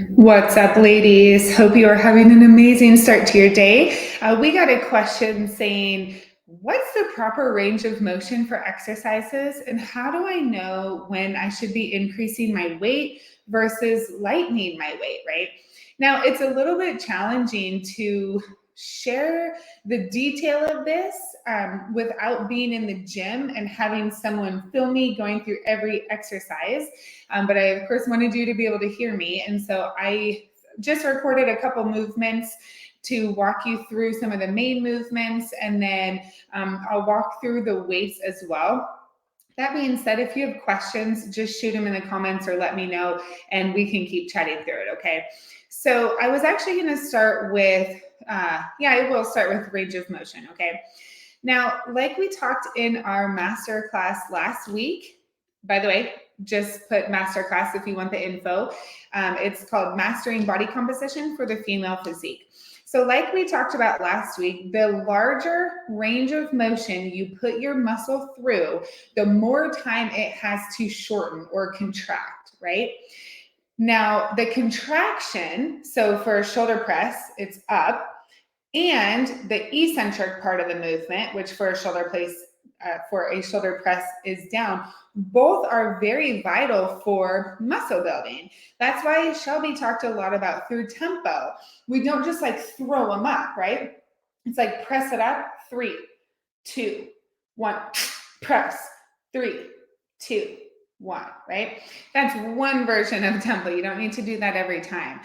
What's up, ladies? Hope you are having an amazing start to your day. We got a question saying, what's the proper range of motion for exercises, and how do I know when I should be increasing my weight versus lightening my weight, right? Now, it's a little bit challenging to share the detail of this without being in the gym and having someone film me going through every exercise. But I, of course, wanted you to be able to hear me. And so I just recorded a couple movements to walk you through some of the main movements, and then I'll walk through the weights as well. That being said, if you have questions, just shoot them in the comments or let me know, and we can keep chatting through it, okay? So I was actually going to start with, I will start with range of motion, okay? Now, like we talked in our master class last week, by the way, just put masterclass if you want the info. It's called Mastering Body Composition for the Female Physique. So like we talked about last week, the larger range of motion you put your muscle through, the more time it has to shorten or contract, right? Now, the contraction, so for a shoulder press, it's up, and the eccentric part of the movement, which for a shoulder press is down, both are very vital for muscle building. That's why Shelby talked a lot about through tempo. We don't just like throw them up, right? It's like press it up, 3, 2, 1, press, 3, 2, 1, right? That's one version of tempo. You don't need to do that every time.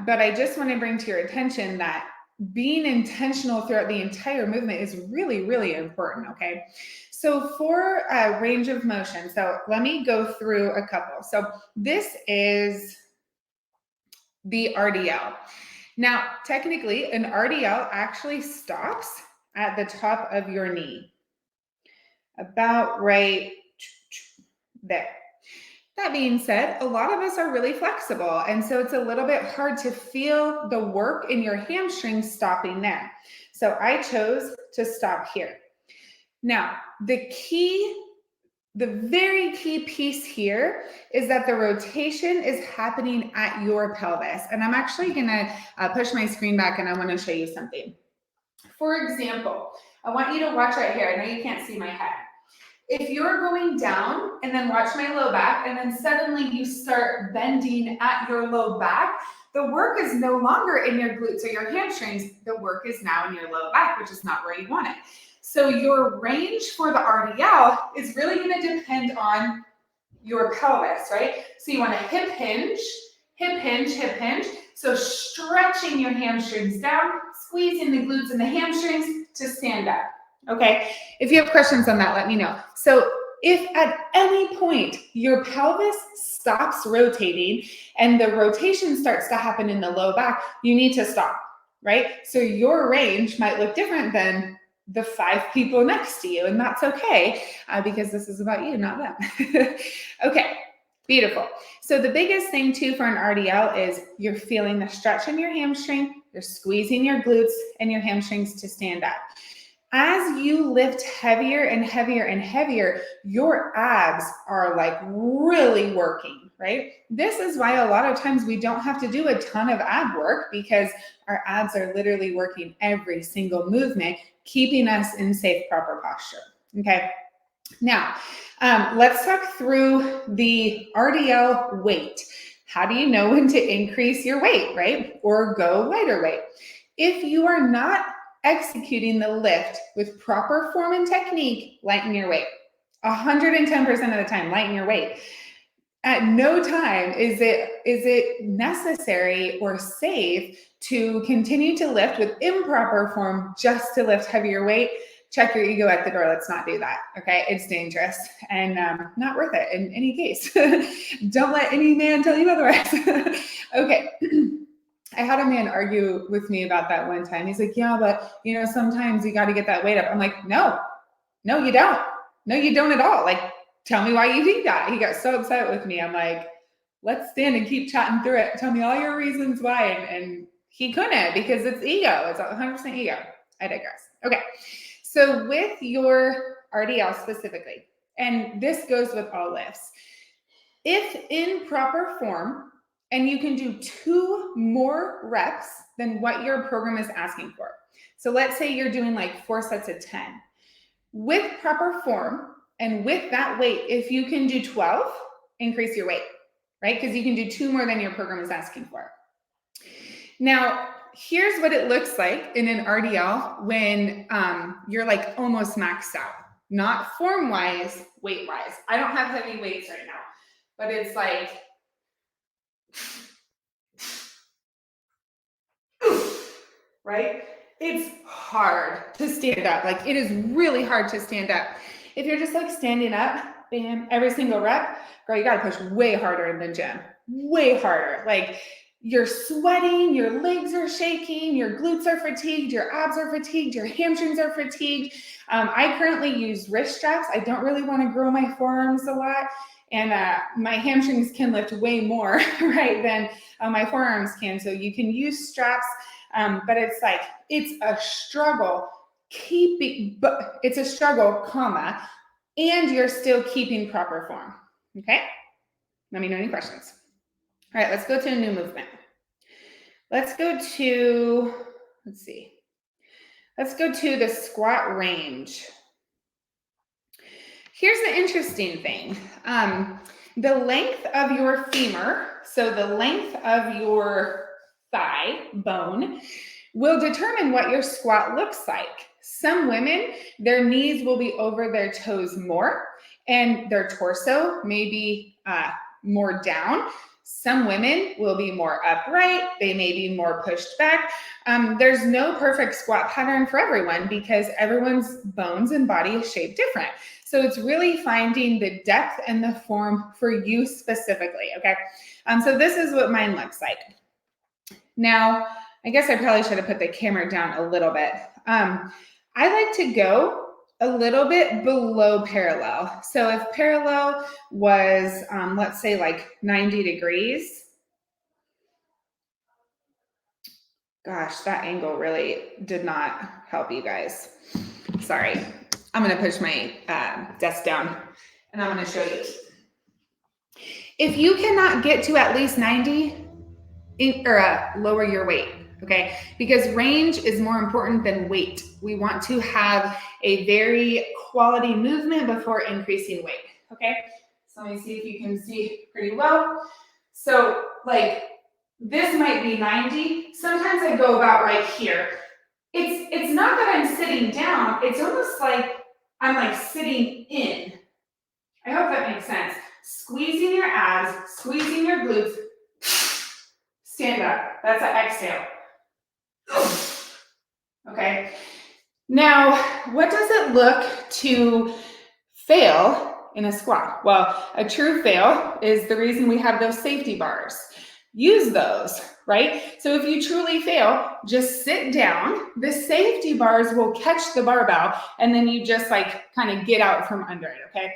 But I just want to bring to your attention that being intentional throughout the entire movement is really, really important, okay? So for range of motion, so let me go through a couple. So this is the RDL. Now, technically, an RDL actually stops at the top of your knee, about right there. That being said, a lot of us are really flexible, and so it's a little bit hard to feel the work in your hamstrings stopping there. So I chose to stop here. Now, the very key piece here is that the rotation is happening at your pelvis. And I'm actually gonna push my screen back, and I wanna show you something. For example, I want you to watch right here. I know you can't see my head. If you're going down and then watch my low back, and then suddenly you start bending at your low back, the work is no longer in your glutes or your hamstrings. The work is now in your low back, which is not where you want it. So your range for the RDL is really going to depend on your pelvis, right? So you want to hip hinge, hip hinge, hip hinge. So stretching your hamstrings down, squeezing the glutes and the hamstrings to stand up. Okay, if you have questions on that, let me know. So if at any point your pelvis stops rotating and the rotation starts to happen in the low back, you need to stop, right? So your range might look different than the 5 people next to you, and that's okay because this is about you, not them. Okay, beautiful. So the biggest thing too for an RDL is you're feeling the stretch in your hamstring, you're squeezing your glutes and your hamstrings to stand up. As you lift heavier and heavier and heavier, your abs are like really working, right? This is why a lot of times we don't have to do a ton of ab work, because our abs are literally working every single movement, keeping us in safe, proper posture, okay? Now, let's talk through the RDL weight. How do you know when to increase your weight, right? Or go lighter weight? If you are not executing the lift with proper form and technique, lighten your weight. 110% of the time, lighten your weight. At no time is it necessary or safe to continue to lift with improper form just to lift heavier weight. Check your ego at the door. Let's not do that, okay? It's dangerous and not worth it in any case. Don't let any man tell you otherwise. Okay. I had a man argue with me about that one time. He's like, yeah, but you know, sometimes you got to get that weight up. I'm like, no, you don't. No, you don't at all. Like, tell me why you think that. He got so upset with me. I'm like, let's stand and keep chatting through it. Tell me all your reasons why. And he couldn't, because it's ego. It's 100% ego. I digress. Okay. So with your RDL specifically, and this goes with all lifts, if in proper form, and you can do 2 more reps than what your program is asking for. So let's say you're doing like 4 sets of 10. With proper form and with that weight, if you can do 12, increase your weight, right? Because you can do 2 more than your program is asking for. Now, here's what it looks like in an RDL when you're like almost maxed out. Not form-wise, weight-wise. I don't have heavy weights right now, but it's like, right? It's hard to stand up. Like, it is really hard to stand up. If you're just like standing up, bam, every single rep, girl, you gotta push way harder than gym. Way harder. Like, you're sweating, your legs are shaking, your glutes are fatigued, your abs are fatigued, your hamstrings are fatigued. I currently use wrist straps. I don't really want to grow my forearms a lot. And my hamstrings can lift way more, right, than my forearms can. So you can use straps, but it's like, it's a struggle but it's a struggle, comma, and you're still keeping proper form, okay? Let me know any questions. All right, let's go to a new movement. Let's go to, let's go to the squat range. Here's the interesting thing. The length of your femur, so the length of your thigh bone, will determine what your squat looks like. Some women, their knees will be over their toes more, and their torso may be more down. Some women will be more upright. They may be more pushed back. There's no perfect squat pattern for everyone because everyone's bones and body is shaped different. So it's really finding the depth and the form for you specifically, okay? So this is what mine looks like. Now, I guess I probably should have put the camera down a little bit. I like to go a little bit below parallel. So if parallel was, let's say like 90 degrees, gosh, that angle really did not help you guys. Sorry, I'm gonna push my desk down and I'm gonna show you. If you cannot get to at least 90, lower your weight, okay? Because range is more important than weight. We want to have a very quality movement before increasing weight, okay? So let me see if you can see pretty well. So like this might be 90. Sometimes I go about right here. It's not that I'm sitting down. It's almost like I'm like sitting in. I hope that makes sense. Squeezing your abs, squeezing your glutes. Stand up. That's an exhale. Okay. Now, what does it look to fail in a squat? Well, a true fail is the reason we have those safety bars. Use those, right? So if you truly fail, just sit down. The safety bars will catch the barbell and then you just like kind of get out from under it, okay?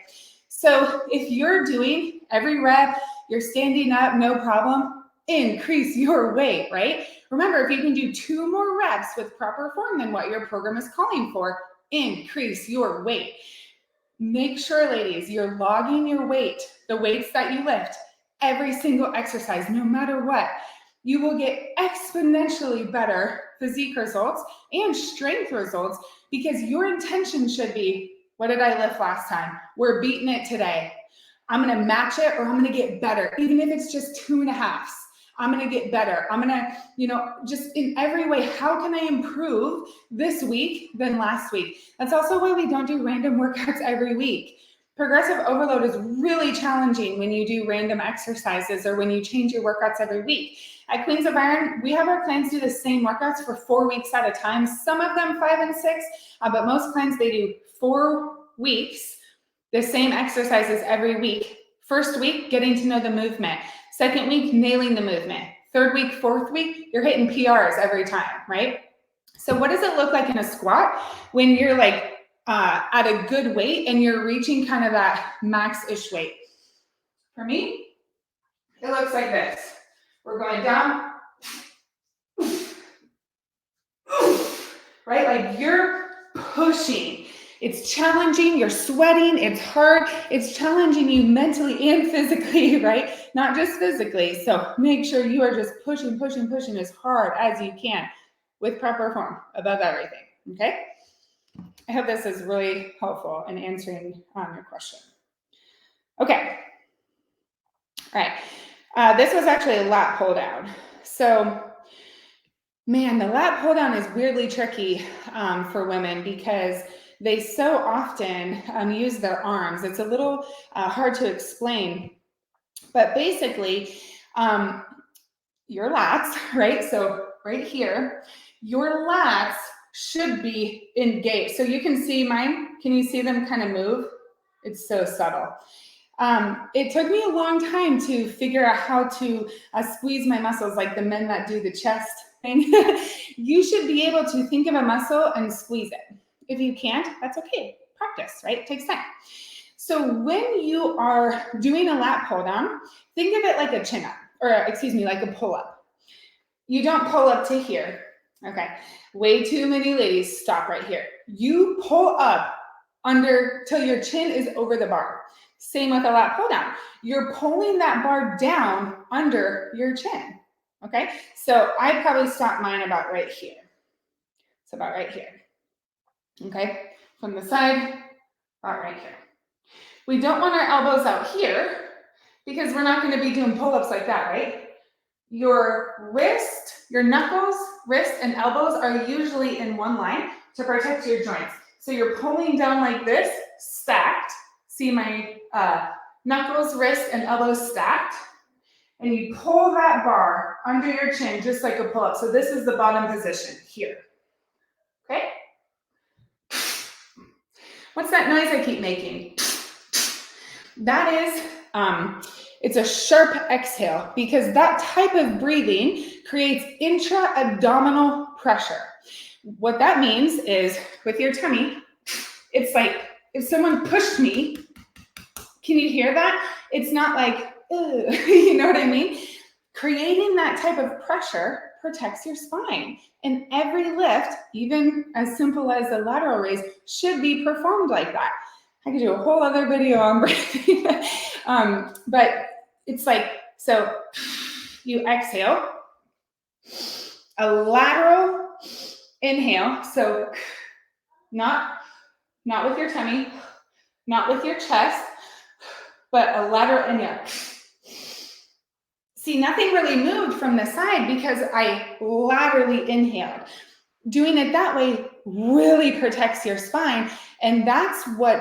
So if you're doing every rep, you're standing up, no problem, increase your weight, right? Remember, if you can do 2 more reps with proper form than what your program is calling for, increase your weight. Make sure, ladies, you're logging your weight, the weights that you lift, every single exercise, no matter what. You will get exponentially better physique results and strength results because your intention should be, what did I lift last time? We're beating it today. I'm gonna match it or I'm gonna get better, even if it's just 2.5s. I'm gonna get better. I'm gonna, just in every way, how can I improve this week than last week? That's also why we don't do random workouts every week. Progressive overload is really challenging when you do random exercises or when you change your workouts every week. At Queens of Iron, we have our clients do the same workouts for 4 weeks at a time. Some of them 5 and 6, but most clients, they do 4 weeks, the same exercises every week. First week, getting to know the movement. Second week, nailing the movement. Third week, fourth week, you're hitting PRs every time, right? So what does it look like in a squat when you're like at a good weight and you're reaching kind of that max-ish weight? For me, it looks like this. We're going down, right? Like you're pushing. It's challenging, you're sweating, it's hard, it's challenging you mentally and physically, right? Not just physically. So make sure you are just pushing as hard as you can with proper form above everything, okay? I hope this is really helpful in answering your question. Okay, all right. This was actually a lat pull down. So, man, the lat pull down is weirdly tricky for women because they so often use their arms. It's a little hard to explain, but basically, your lats, right? So right here, your lats should be engaged. So you can see mine. Can you see them kind of move? It's so subtle. It took me a long time to figure out how to squeeze my muscles like the men that do the chest thing. You should be able to think of a muscle and squeeze it. If you can't, that's okay. Practice, right? It takes time. So when you are doing a lat pull down, think of it like a chin up, or excuse me, like a pull up. You don't pull up to here. Okay. Way too many ladies stop right here. You pull up under till your chin is over the bar. Same with a lat pull down. You're pulling that bar down under your chin. Okay. So I probably stop mine about right here. It's about right here. Okay. From the side, about right here. We don't want our elbows out here because we're not going to be doing pull-ups like that, right? Your wrist, your knuckles, wrist, and elbows are usually in one line to protect your joints. So you're pulling down like this, stacked. See my knuckles, wrist, and elbows stacked. And you pull that bar under your chin just like a pull-up. So this is the bottom position here. Okay? What's that noise I keep making? That is, it's a sharp exhale because that type of breathing creates intra-abdominal pressure. What that means is with your tummy, it's like if someone pushed me, can you hear that? It's not like, ugh, you know what I mean? Creating that type of pressure protects your spine. And every lift, even as simple as the lateral raise, should be performed like that. I could do a whole other video on breathing. But it's like, so you exhale, a lateral inhale. So not with your tummy, not with your chest, but a lateral inhale. See, nothing really moved from the side because I laterally inhaled. Doing it that way really protects your spine. And that's what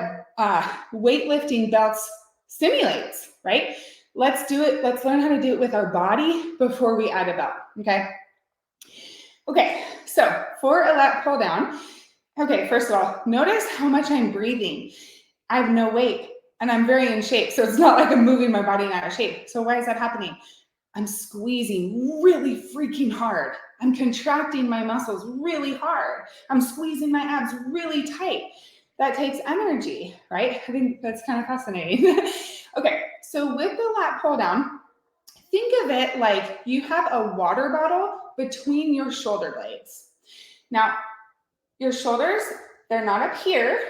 weightlifting belts stimulates, right? Let's do it. Let's learn how to do it with our body before we add a belt, okay? Okay, so for a lat pull down, okay, first of all, notice how much I'm breathing. I have no weight and I'm very in shape. So it's not like I'm moving my body out of shape. So why is that happening? I'm squeezing really freaking hard. I'm contracting my muscles really hard. I'm squeezing my abs really tight. That takes energy, right? I think that's kind of fascinating. Okay, so with the lat pull down, think of it like you have a water bottle between your shoulder blades. Now, your shoulders, they're not up here.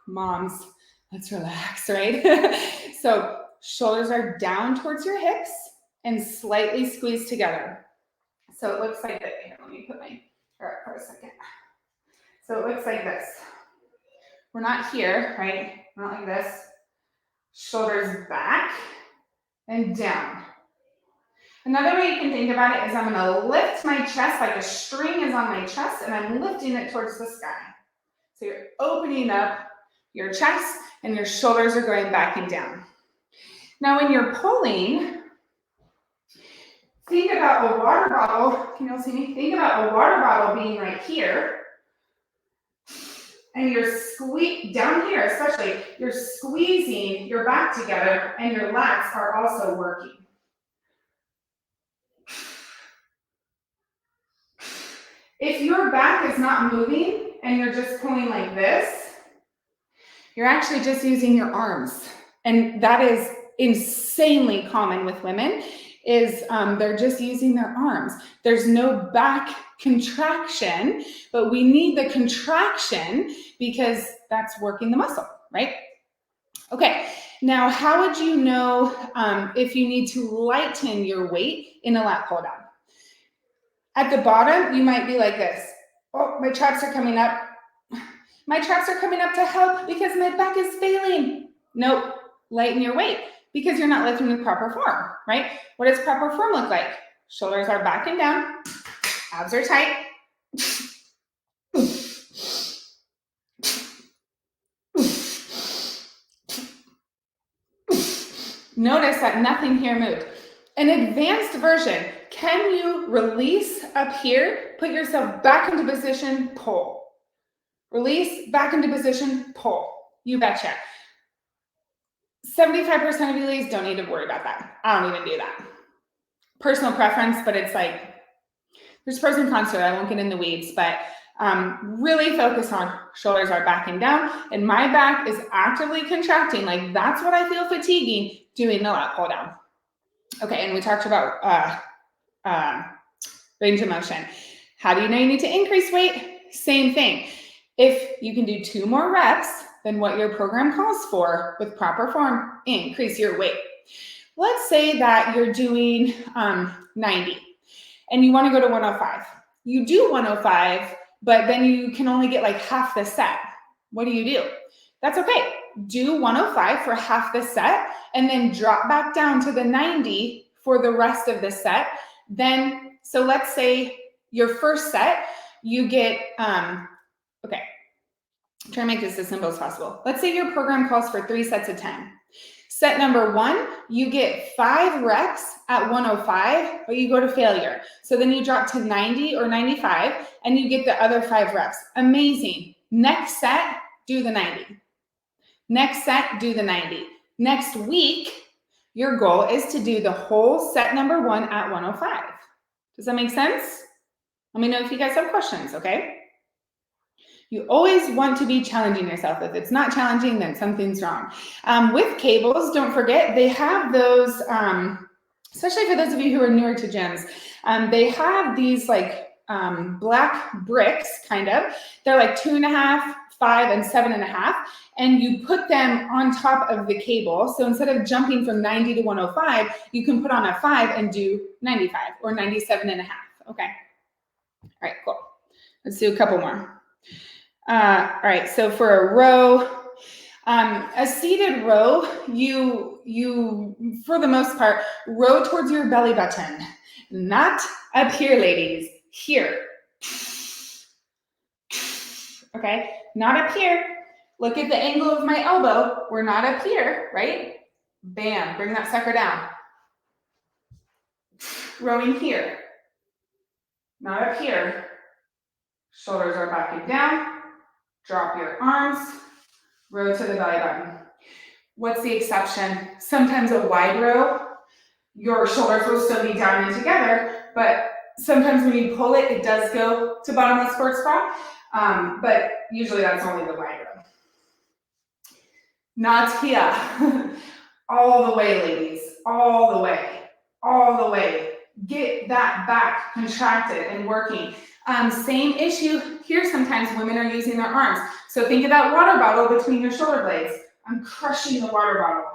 Moms, let's relax, right? So shoulders are down towards your hips and slightly squeezed together. So it looks like that. Here, let me put my hair up for a second. So it looks like this. We're not here, right? We're not like this. Shoulders back and down. Another way you can think about it is I'm going to lift my chest like a string is on my chest and I'm lifting it towards the sky. So you're opening up your chest and your shoulders are going back and down. Now when you're pulling, think about a water bottle. Can you all see me? Think about a water bottle being right here. And you're down here especially, you're squeezing your back together and your lats are also working. If your back is not moving and you're just pulling like this, you're actually just using your arms. And that is insanely common with women. is they're just using their arms. There's no back contraction, but we need the contraction because that's working the muscle, right? Okay, now how would you know if you need to lighten your weight in a lat pull down? At the bottom, you might be like this. Oh, my traps are coming up. My traps are coming up to help because my back is failing. Nope, lighten your weight because you're not lifting with proper form, right? What does proper form look like? Shoulders are back and down, abs are tight. Notice that nothing here moved. An advanced version, can you release up here, put yourself back into position, pull. Release, back into position, pull. You betcha. 75% of you ladies don't need to worry about that. I don't even do that. Personal preference, but it's like, there's pros and cons to it. I won't get in the weeds, but really focus on shoulders are back and down, and my back is actively contracting. Like that's what I feel fatiguing doing the lat pull down. Okay, and we talked about range of motion. How do you know you need to increase weight? Same thing. If you can do 2 more reps than what your program calls for with proper form, increase your weight. Let's say that you're doing 90 and you want to go to 105. You do 105, but then you can only get like half the set. What do? That's okay. Do 105 for half the set and then drop back down to the 90 for the rest of the set. Then, so let's say your first set, you get, okay, I'm trying to make this as simple as possible. Let's say your program calls for 3 sets of 10. Set number 1, you get 5 reps at 105, but you go to failure. So then you drop to 90 or 95 and you get the other 5 reps. Amazing. Next set, do the 90. Next set, do the 90. Next week, your goal is to do the whole set number 1 at 105. Does that make sense? Let me know if you guys have questions, okay? You always want to be challenging yourself. If it's not challenging, then something's wrong. With cables, don't forget, they have those, especially for those of you who are newer to gyms, they have these like black bricks, kind of. They're like 2.5, 5, and 7.5, and you put them on top of the cable. So instead of jumping from 90 to 105, you can put on a 5 and do 95 or 97.5. Okay. All right, cool. Let's do a couple more. All right, so for a row, a seated row, you for the most part row towards your belly button, not up here, ladies. Here. Okay, not up here. Look at the angle of my elbow. We're not up here, right? Bam, bring that sucker down. Rowing here. Not up here. Shoulders are back and down. Drop your arms. Row to the belly button. What's the exception? Sometimes a wide row, your shoulders will still be down and together, but sometimes when you pull it, it does go to bottomless sports bra, but usually that's only the wide row. Not here. All the way, ladies. All the way. All the way. Get that back contracted and working. Same issue here. Sometimes women are using their arms. So think of that water bottle between your shoulder blades. I'm crushing the water bottle.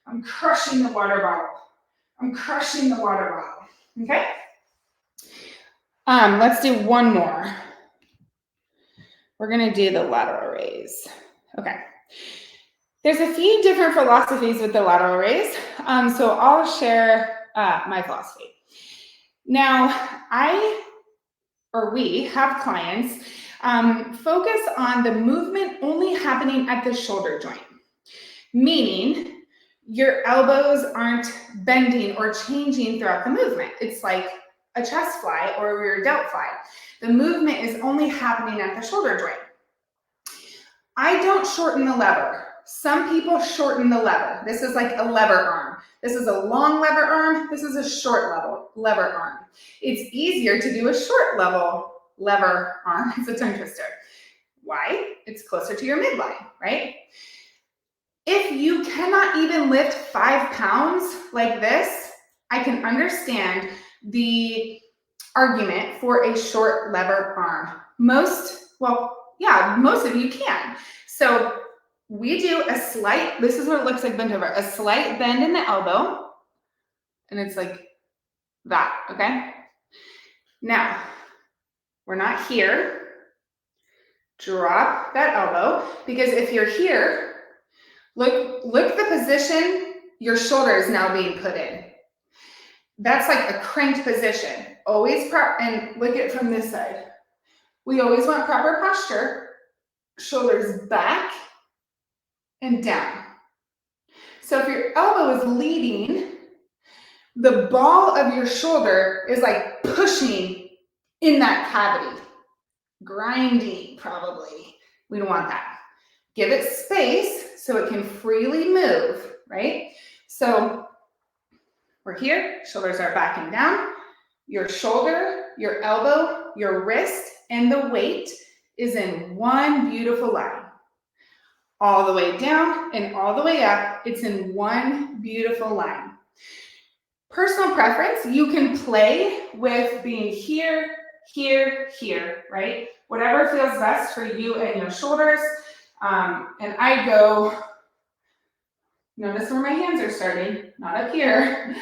I'm crushing the water bottle. I'm crushing the water bottle. Okay? Let's do one more. We're going to do the lateral raise. Okay. There's a few different philosophies with the lateral raise. So I'll share my philosophy. Now, we have clients focus on the movement only happening at the shoulder joint, meaning your elbows aren't bending or changing throughout the movement. It's like a chest fly or a rear delt fly. The movement is only happening at the shoulder joint. I don't shorten the lever. Some people shorten the lever. This is like a lever arm. This is a long lever arm. This is a short lever arm. It's easier to do a short lever arm. It's a tongue twister. Why? It's closer to your midline, right? If you cannot even lift 5 pounds like this, I can understand the argument for a short lever arm. Most of you can. So we do a slight, this is what it looks like bent over, a slight bend in the elbow, and it's like that, okay? Now, we're not here. Drop that elbow, because if you're here, look the position your shoulder is now being put in. That's like a cranked position. Always and look at it from this side. We always want proper posture, shoulders back and down. So if your elbow is leading, the ball of your shoulder is like pushing in that cavity, grinding probably. We don't want that. Give it space so it can freely move, right? So we're here, shoulders are back and down. Your shoulder, your elbow, your wrist, and the weight is in one beautiful line. All the way down and all the way up, it's in one beautiful line. Personal preference, you can play with being here, here, here, right? Whatever feels best for you and your shoulders. And I go, notice where my hands are starting, not up here.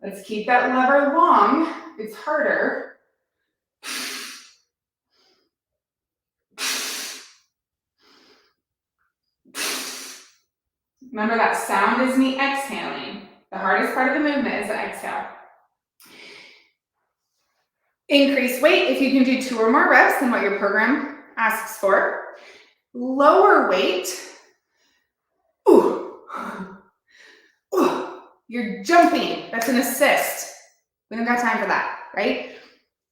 Let's keep that lever long. It's harder. Remember, that sound is me exhaling. The hardest part of the movement is the exhale. Increase weight if you can do 2 or more reps than what your program asks for. Lower weight. Ooh. Ooh. You're jumping. That's an assist. We don't got time for that, right?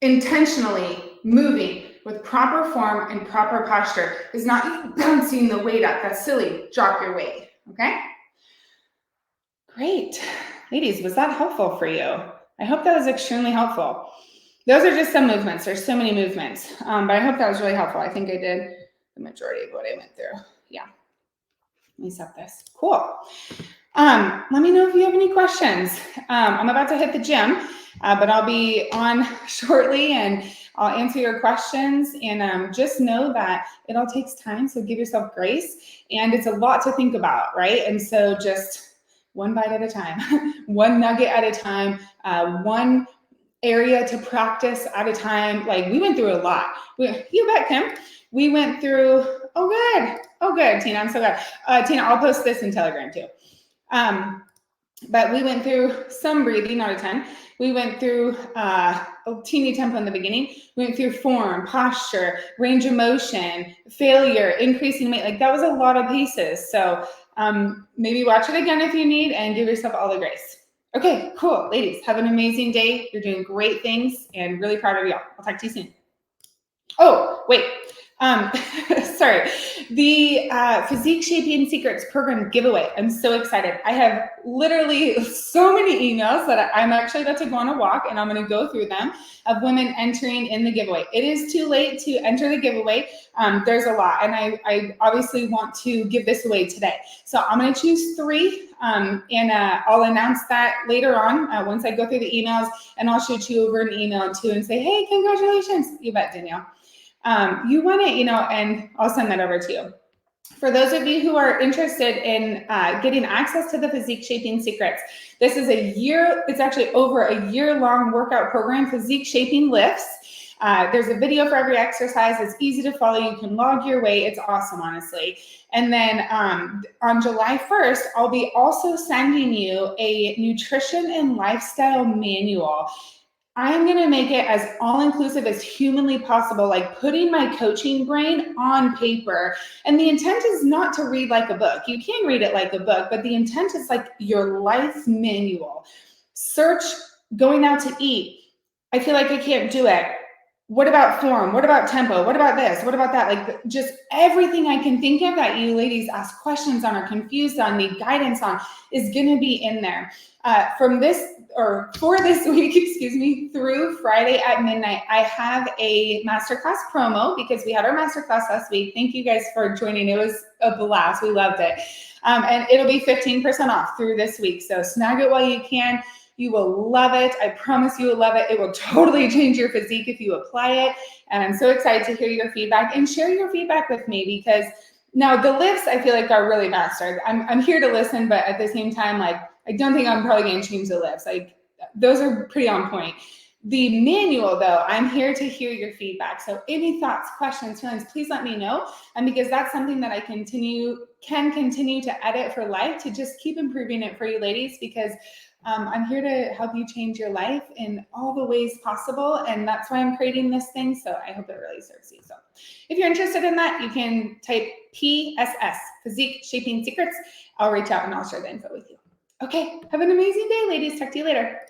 Intentionally moving with proper form and proper posture is not you bouncing the weight up. That's silly. Drop your weight, okay? Great. Ladies, was that helpful for you? I hope that was extremely helpful. Those are just some movements. There's so many movements, but I hope that was really helpful. I think I did the majority of what I went through. Yeah. Let me set this. Cool. Let me know if you have any questions. I'm about to hit the gym, but I'll be on shortly and I'll answer your questions. And just know that it all takes time, so give yourself grace. And it's a lot to think about, right? And so just one bite at a time, one nugget at a time, one area to practice at a time. Like, we went through a lot. You bet, Kim. We went through, oh good, Tina, I'm so glad. Tina, I'll post this in Telegram too. But we went through some breathing, not a ton. We went through a teeny tempo in the beginning. We went through form, posture, range of motion, failure, increasing weight. Like, that was a lot of pieces. So maybe watch it again if you need and give yourself all the grace. Okay, cool. Ladies, have an amazing day. You're doing great things and really proud of y'all. I'll talk to you soon. Oh, wait. Sorry. The Physique Shaping Secrets program giveaway. I'm so excited. I have literally so many emails that I'm actually about to go on a walk and I'm going to go through them of women entering in the giveaway. It is too late to enter the giveaway. There's a lot, and I obviously want to give this away today. So I'm going to choose 3, and I'll announce that later on once I go through the emails, and I'll shoot you over an email too and say, hey, congratulations. You bet, Danielle. You want it, and I'll send that over to you. For those of you who are interested in getting access to the Physique Shaping Secrets, this is it's actually over a year-long workout program, Physique Shaping Lifts. There's a video for every exercise. It's easy to follow. You can log your weight. It's awesome, honestly. And then on July 1st, I'll be also sending you a nutrition and lifestyle manual. I'm going to make it as all-inclusive as humanly possible, like putting my coaching brain on paper. And the intent is not to read like a book. You can read it like a book, but the intent is like your life manual. Search going out to eat. I feel like I can't do it. What about form? What about tempo? What about this? What about that? Like, just everything I can think of that you ladies ask questions on, are confused on, need guidance on, is going to be in there. For this week, through Friday at midnight, I have a masterclass promo because we had our masterclass last week. Thank you guys for joining. It was a blast. We loved it. And it'll be 15% off through this week. So snag it while you can. You will love it. I promise you will love it. It will totally change your physique if you apply it. And I'm so excited to hear your feedback and share your feedback with me, because now the lifts I feel like are really mastered. I'm here to listen, but at the same time, like, I don't think I'm probably going to change the lifts. Like, those are pretty on point. The manual, though, I'm here to hear your feedback. So any thoughts, questions, feelings, please let me know. And because that's something that I can continue to edit for life, to just keep improving it for you ladies, because I'm here to help you change your life in all the ways possible. And that's why I'm creating this thing. So I hope it really serves you. So if you're interested in that, you can type PSS, Physique Shaping Secrets. I'll reach out and I'll share the info with you. Okay, have an amazing day, ladies. Talk to you later.